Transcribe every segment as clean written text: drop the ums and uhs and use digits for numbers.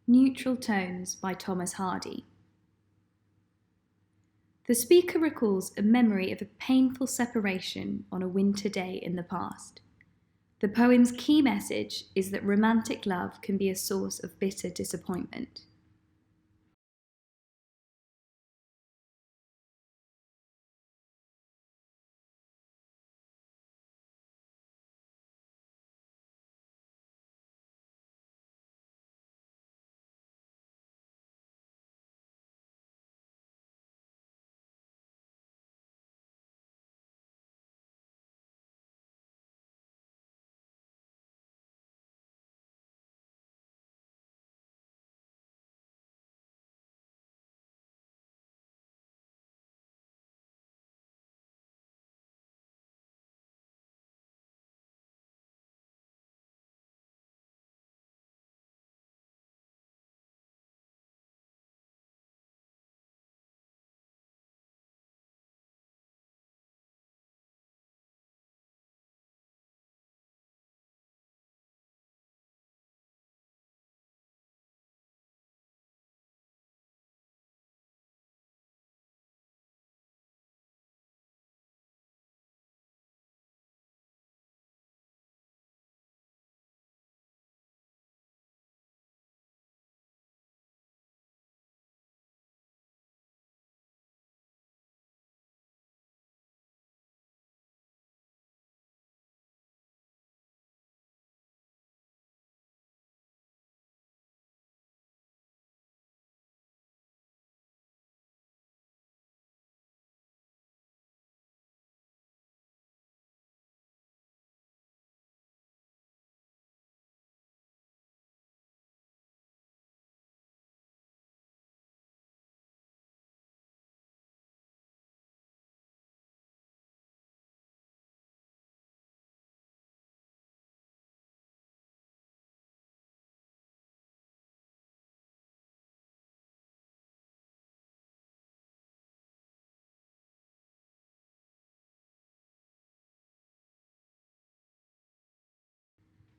Neutral Tones by Thomas Hardy. The speaker recalls a memory of a painful separation on a winter day in the past. The poem's key message is that romantic love can be a source of bitter disappointment.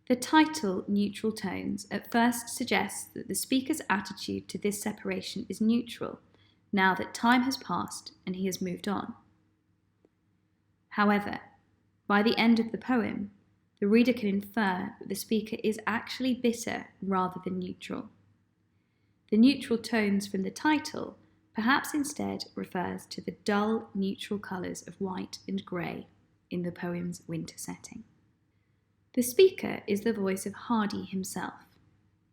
The title, Neutral Tones, at first suggests that the speaker's attitude to this separation is neutral, now that time has passed and he has moved on. However, by the end of the poem, the reader can infer that the speaker is actually bitter rather than neutral. The neutral tones from the title perhaps instead refers to the dull neutral colours of white and grey in the poem's winter setting. The speaker is the voice of Hardy himself,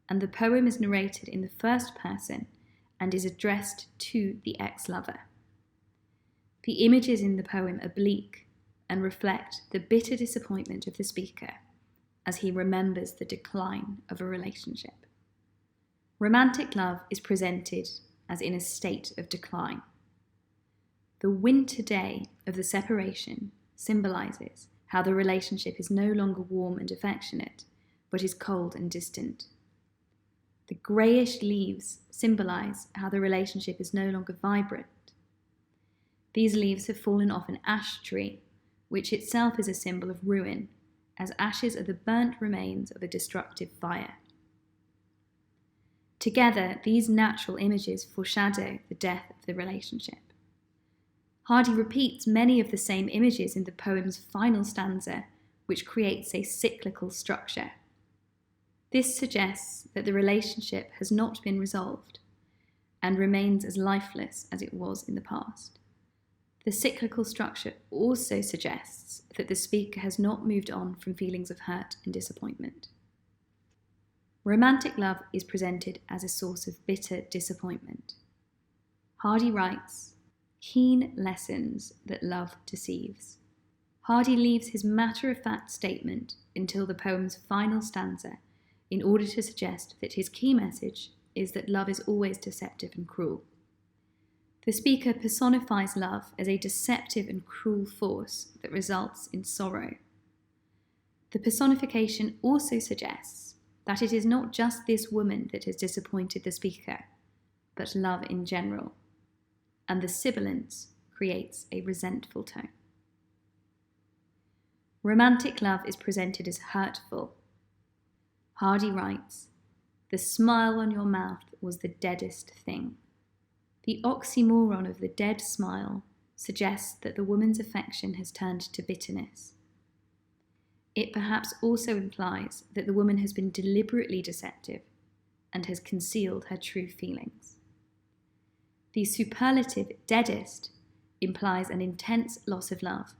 and the poem is narrated in the first person and is addressed to the ex-lover. The images in the poem are bleak and reflect the bitter disappointment of the speaker as he remembers the decline of a relationship. Romantic love is presented as in a state of decline. The winter day of the separation symbolises how the relationship is no longer warm and affectionate, but is cold and distant. The greyish leaves symbolise how the relationship is no longer vibrant. These leaves have fallen off an ash tree, which itself is a symbol of ruin, as ashes are the burnt remains of a destructive fire. Together, these natural images foreshadow the death of the relationship. Hardy repeats many of the same images in the poem's final stanza, which creates a cyclical structure. This suggests that the relationship has not been resolved and remains as lifeless as it was in the past. The cyclical structure also suggests that the speaker has not moved on from feelings of hurt and disappointment. Romantic love is presented as a source of bitter disappointment. Hardy writes, "Keen lessons that love deceives." Hardy leaves his matter-of-fact statement until the poem's final stanza in order to suggest that his key message is that love is always deceptive and cruel. The speaker personifies love as a deceptive and cruel force that results in sorrow. The personification also suggests that it is not just this woman that has disappointed the speaker, but love in general, and the sibilance creates a resentful tone. Romantic love is presented as hurtful. Hardy writes, The smile on your mouth was the deadest thing. The oxymoron of the dead smile suggests that the woman's affection has turned to bitterness. It perhaps also implies that the woman has been deliberately deceptive and has concealed her true feelings. The superlative deadest implies an intense loss of love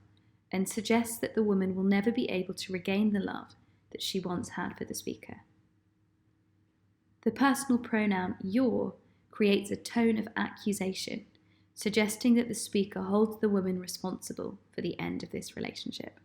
and suggests that the woman will never be able to regain the love that she once had for the speaker. The personal pronoun your creates a tone of accusation, suggesting that the speaker holds the woman responsible for the end of this relationship.